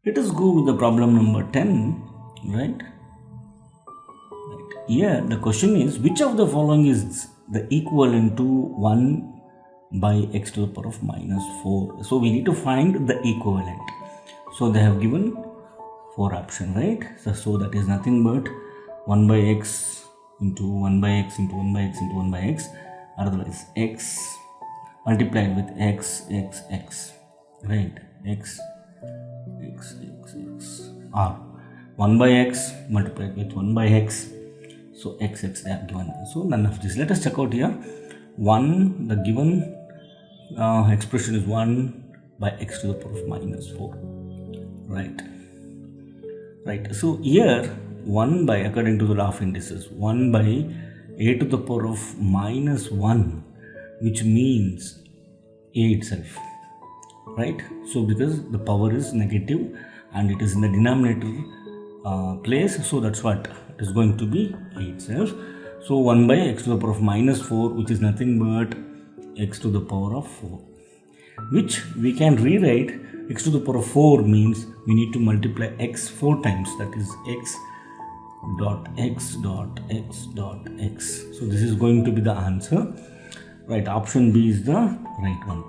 Let us go with the problem number 10, right? Here the question is, which of the following is the equivalent to 1 by x to the power of minus 4? So we need to find the equivalent. So they have given 4 options, right? So that is nothing but 1 by x into 1 by x into 1 by x into 1 by x, or otherwise x multiplied with x, right? X, or 1 by x multiplied with 1 by x. So x they have given. So none of this. Let us check out here. 1, the given expression is 1 by x to the power of minus 4. Right. So here 1 by, according to the law of indices, 1 by a to the power of minus 1, which means a itself. Right. So because the power is negative and it is in the denominator place, so that's what it is going to be, a itself. So 1 by x to the power of minus 4, which is nothing but x to the power of 4, which we can rewrite. X to the power of 4 means we need to multiply x 4 times, that is x dot x dot x dot x. So this is going to be the answer. Right, option B is the right one.